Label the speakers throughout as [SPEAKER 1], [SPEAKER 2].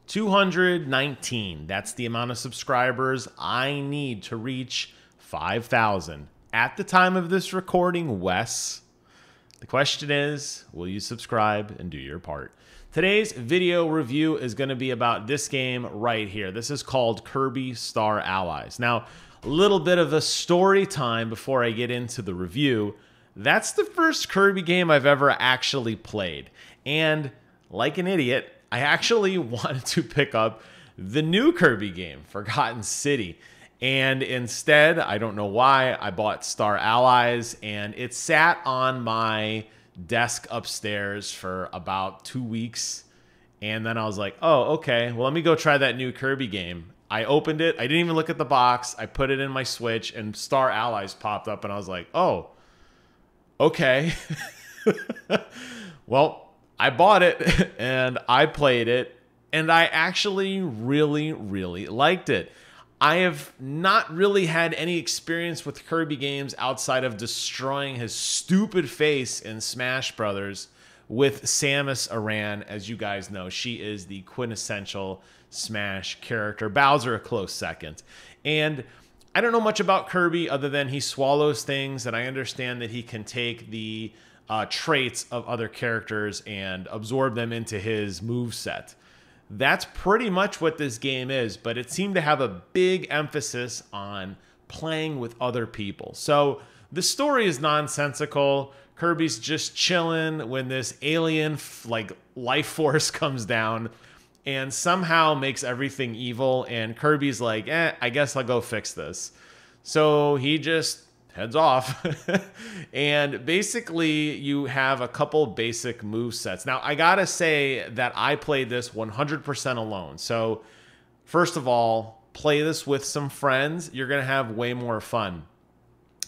[SPEAKER 1] 219. That's the amount of subscribers I need to reach 5,000. At the time of this recording, Wes, the question is, will you subscribe and do your part? Today's video review is going to be about this game right here. This is called Kirby Star Allies. Now, a little bit of a story time before I get into the review. That's the first Kirby game I've ever actually played. And like an idiot, I actually wanted to pick up the new Kirby game, Forgotten City. And instead, I don't know why, I bought Star Allies, and it sat on my desk upstairs for about 2 weeks. And then I was like, oh, okay, well, let me go try that new Kirby game. I opened it. I didn't even look at the box. I put it in my Switch, and Star Allies popped up, and I was like, oh, okay. Well, I bought it, and I played it, and I actually really, really liked it. I have not really had any experience with Kirby games outside of destroying his stupid face in Smash Brothers with Samus Aran. As you guys know, she is the quintessential Smash character. Bowser a close second. And I don't know much about Kirby other than he swallows things, and I understand that he can take the traits of other characters and absorb them into his moveset. That's pretty much what this game is, but it seemed to have a big emphasis on playing with other people. So the story is nonsensical. Kirby's just chilling when this alien life force comes down and somehow makes everything evil, and Kirby's like, I guess I'll go fix this. So he just heads off. And basically you have a couple basic move sets. Now, I gotta say that I played this 100% alone. So first of all, play this with some friends. You're gonna have way more fun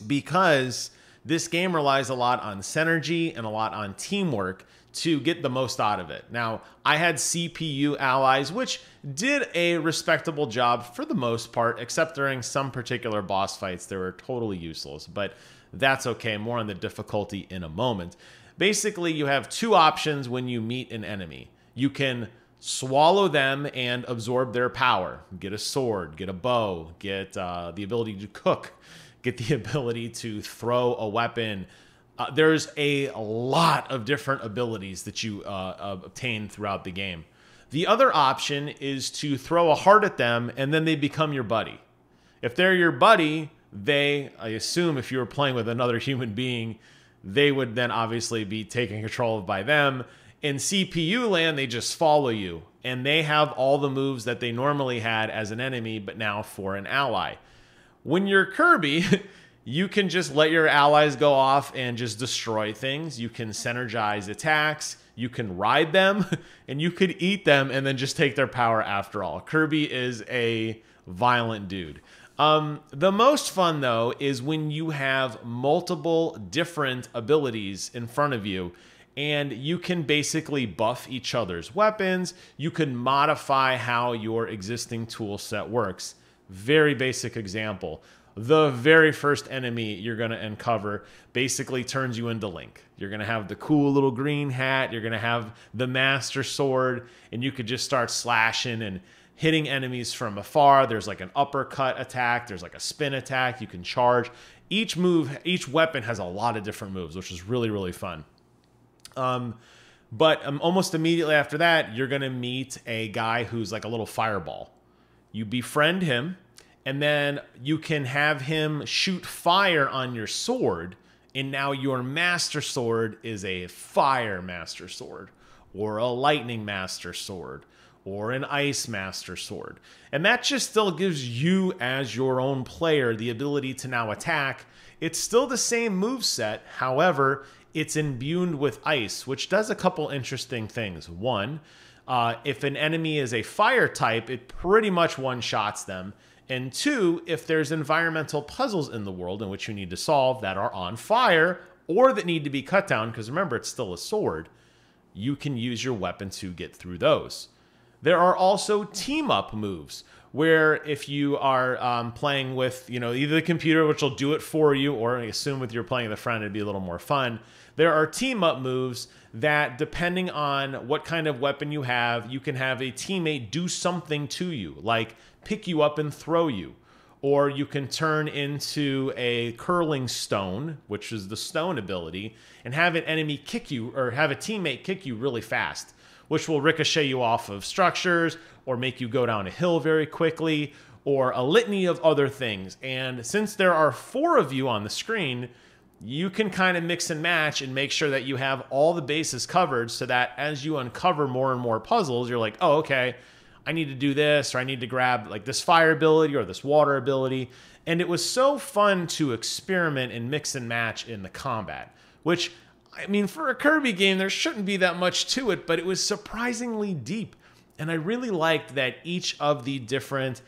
[SPEAKER 1] because this game relies a lot on synergy and a lot on teamwork to get the most out of it. Now, I had CPU allies, which did a respectable job for the most part, except during some particular boss fights. They were totally useless, but that's okay. More on the difficulty in a moment. Basically, you have two options when you meet an enemy. You can swallow them and absorb their power. Get a sword, get a bow, get the ability to cook, get the ability to throw a weapon. There's a lot of different abilities that you obtain throughout the game. The other option is to throw a heart at them, and then they become your buddy. If they're your buddy, I assume if you were playing with another human being, they would then obviously be taken control of by them. In CPU land, they just follow you, and they have all the moves that they normally had as an enemy, but now for an ally. When you're Kirby, you can just let your allies go off and just destroy things. You can synergize attacks, you can ride them, and you could eat them and then just take their power after all. Kirby is a violent dude. The most fun, though, is when you have multiple different abilities in front of you, and you can basically buff each other's weapons. You can modify how your existing tool set works. Very basic example. The very first enemy you're going to uncover basically turns you into Link. You're going to have the cool little green hat. You're going to have the Master Sword, and you could just start slashing and hitting enemies from afar. There's like an uppercut attack. There's like a spin attack. You can charge. Each weapon has a lot of different moves, which is really, really fun. But almost immediately after that, you're going to meet a guy who's like a little fireball. You befriend him, and then you can have him shoot fire on your sword, and now your Master Sword is a Fire Master Sword, or a Lightning Master Sword, or an Ice Master Sword. And that just still gives you, as your own player, the ability to now attack. It's still the same moveset, however, it's imbued with ice, which does a couple interesting things. One, if an enemy is a fire type, it pretty much one-shots them. And two, if there's environmental puzzles in the world in which you need to solve that are on fire or that need to be cut down, because remember, it's still a sword, you can use your weapon to get through those. There are also team-up moves, where if you are playing with, either the computer, which will do it for you, or I assume with you're playing with a friend, it'd be a little more fun. There are team-up moves that, depending on what kind of weapon you can have a teammate do something to you, like pick you up and throw you. Or you can turn into a curling stone, which is the stone ability, and have an enemy kick you, or have a teammate kick you really fast, which will ricochet you off of structures or make you go down a hill very quickly, or a litany of other things. And since there are 4 of you on the screen, you can kind of mix and match and make sure that you have all the bases covered, so that as you uncover more and more puzzles, you're like, oh, okay, I need to do this, or I need to grab like this fire ability or this water ability. And it was so fun to experiment and mix and match in the combat, which, I mean, for a Kirby game, there shouldn't be that much to it, but it was surprisingly deep. And I really liked that each of the different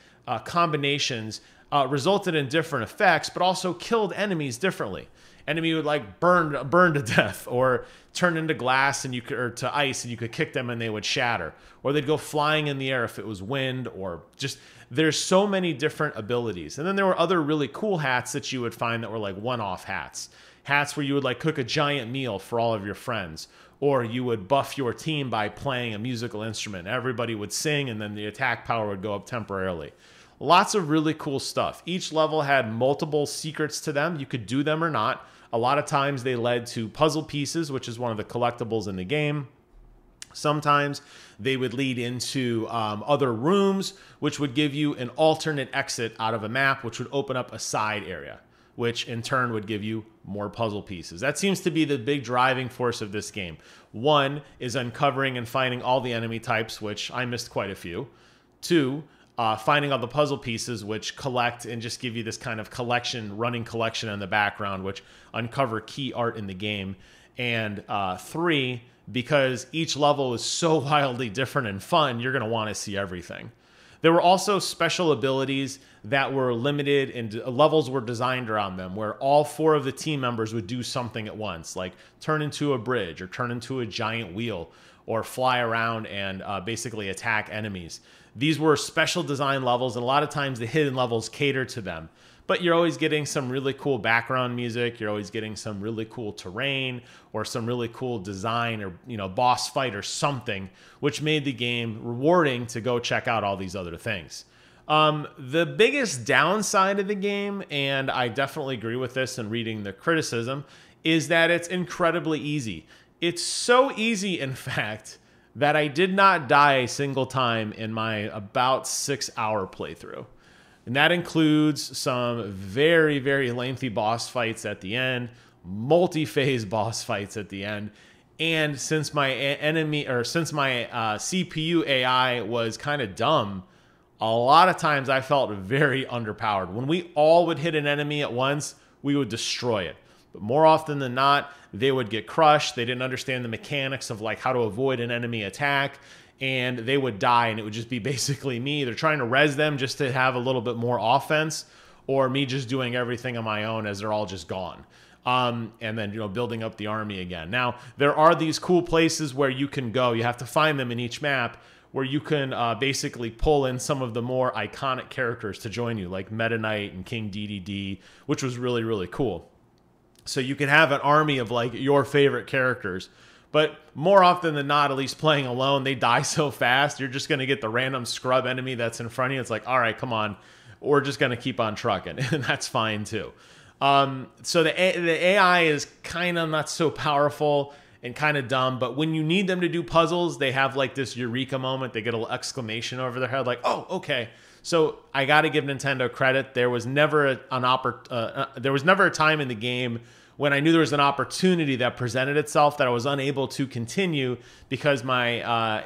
[SPEAKER 1] combinations resulted in different effects, but also killed enemies differently. Enemy would like burn to death, or turn into glass and or to ice, and you could kick them and they would shatter, or they'd go flying in the air if it was wind, or just, there's so many different abilities. And then there were other really cool hats that you would find that were like one-off hats where you would like cook a giant meal for all of your friends, or you would buff your team by playing a musical instrument. Everybody would sing, and then the attack power would go up temporarily. Lots of really cool stuff. Each level had multiple secrets to them. You could do them or not. A lot of times they led to puzzle pieces, which is one of the collectibles in the game. Sometimes they would lead into other rooms, which would give you an alternate exit out of a map, which would open up a side area, which in turn would give you more puzzle pieces. That seems to be the big driving force of this game. One is uncovering and finding all the enemy types, which I missed quite a few. 2, finding all the puzzle pieces, which collect and just give you this kind of running collection in the background, which uncover key art in the game. And 3, because each level is so wildly different and fun, you're going to want to see everything. There were also special abilities that were limited, and levels were designed around them, where all 4 of the team members would do something at once, like turn into a bridge, or turn into a giant wheel, or fly around and basically attack enemies. These were special design levels, and a lot of times the hidden levels cater to them. But you're always getting some really cool background music. You're always getting some really cool terrain, or some really cool design, or boss fight or something, which made the game rewarding to go check out all these other things. The biggest downside of the game, and I definitely agree with this in reading the criticism, is that it's incredibly easy. It's so easy, in fact, that I did not die a single time in my about 6-hour playthrough. And that includes some very, very lengthy boss fights at the end, multi-phase boss fights at the end. And since my CPU AI was kind of dumb, a lot of times I felt very underpowered. When we all would hit an enemy at once, we would destroy it. But more often than not, they would get crushed. They didn't understand the mechanics of like how to avoid an enemy attack, and they would die, and it would just be basically me either trying to res them just to have a little bit more offense, or me just doing everything on my own as they're all just gone. And then, building up the army again. Now, there are these cool places where you can go. You have to find them in each map, where you can basically pull in some of the more iconic characters to join you, like Meta Knight and King DDD, which was really, really cool. So you can have an army of like your favorite characters. But more often than not, at least playing alone, they die so fast, you're just going to get the random scrub enemy that's in front of you. It's like, all right, come on. We're just going to keep on trucking. And that's fine too. So the AI is kind of not so powerful and kind of dumb. But when you need them to do puzzles, they have like this eureka moment. They get a little exclamation over their head like, oh, okay. So I got to give Nintendo credit. There was never a time in the game when I knew there was an opportunity that presented itself that I was unable to continue because my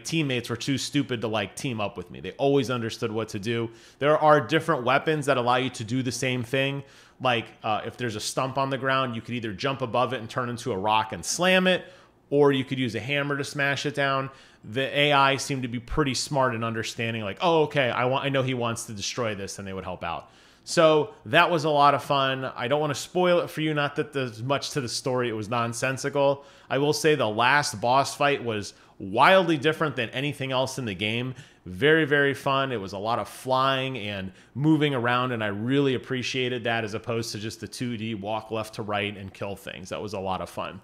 [SPEAKER 1] teammates were too stupid to like team up with me. They always understood what to do. There are different weapons that allow you to do the same thing. Like if there's a stump on the ground, you could either jump above it and turn into a rock and slam it, or you could use a hammer to smash it down. The AI seemed to be pretty smart in understanding like, oh, okay, I know he wants to destroy this, and they would help out. So that was a lot of fun. I don't want to spoil it for you, not that there's much to the story. It was nonsensical. I will say the last boss fight was wildly different than anything else in the game. Very, very fun. It was a lot of flying and moving around, and I really appreciated that as opposed to just the 2D walk left to right and kill things. That was a lot of fun.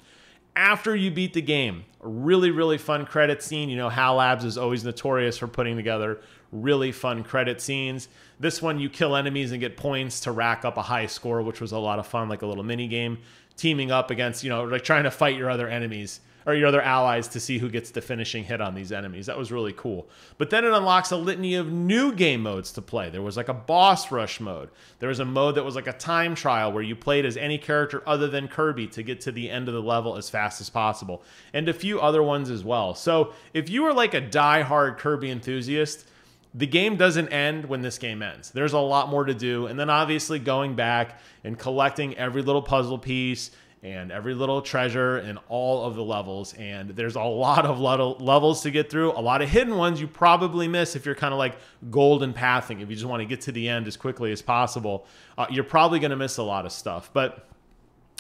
[SPEAKER 1] After you beat the game, a really, really fun credit scene. You know, HAL Labs is always notorious for putting together really fun credit scenes. This one, you kill enemies and get points to rack up a high score, which was a lot of fun, like a little mini game. Teaming up against, you know, like trying to fight your other enemies or your other allies to see who gets the finishing hit on these enemies. That was really cool. But then it unlocks a litany of new game modes to play. There was like a boss rush mode. There was a mode that was like a time trial where you played as any character other than Kirby to get to the end of the level as fast as possible. And a few other ones as well. So if you are like a die-hard Kirby enthusiast, the game doesn't end when this game ends. There's a lot more to do. And then obviously going back and collecting every little puzzle piece and every little treasure in all of the levels. And there's a lot of levels to get through. A lot of hidden ones you probably miss if you're kind of like golden pathing. If you just want to get to the end as quickly as possible, you're probably going to miss a lot of stuff. But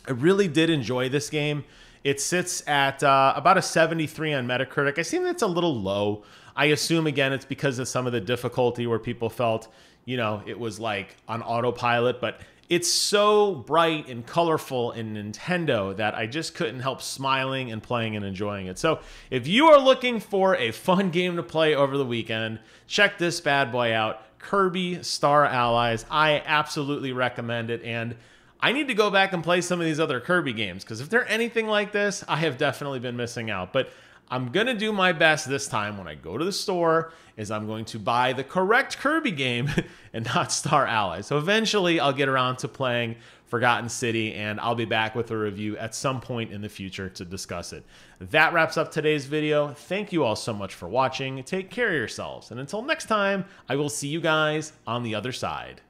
[SPEAKER 1] I really did enjoy this game. It sits at about a 73 on Metacritic. I think that's a little low. I assume, again, it's because of some of the difficulty where people felt, you know, it was like on autopilot, but it's so bright and colorful in Nintendo that I just couldn't help smiling and playing and enjoying it. So if you are looking for a fun game to play over the weekend, check this bad boy out, Kirby Star Allies. I absolutely recommend it, and I need to go back and play some of these other Kirby games, because if they're anything like this, I have definitely been missing out. But I'm going to do my best this time when I go to the store is I'm going to buy the correct Kirby game and not Star Allies. So eventually I'll get around to playing Forgotten City, and I'll be back with a review at some point in the future to discuss it. That wraps up today's video. Thank you all so much for watching. Take care of yourselves. And until next time, I will see you guys on the other side.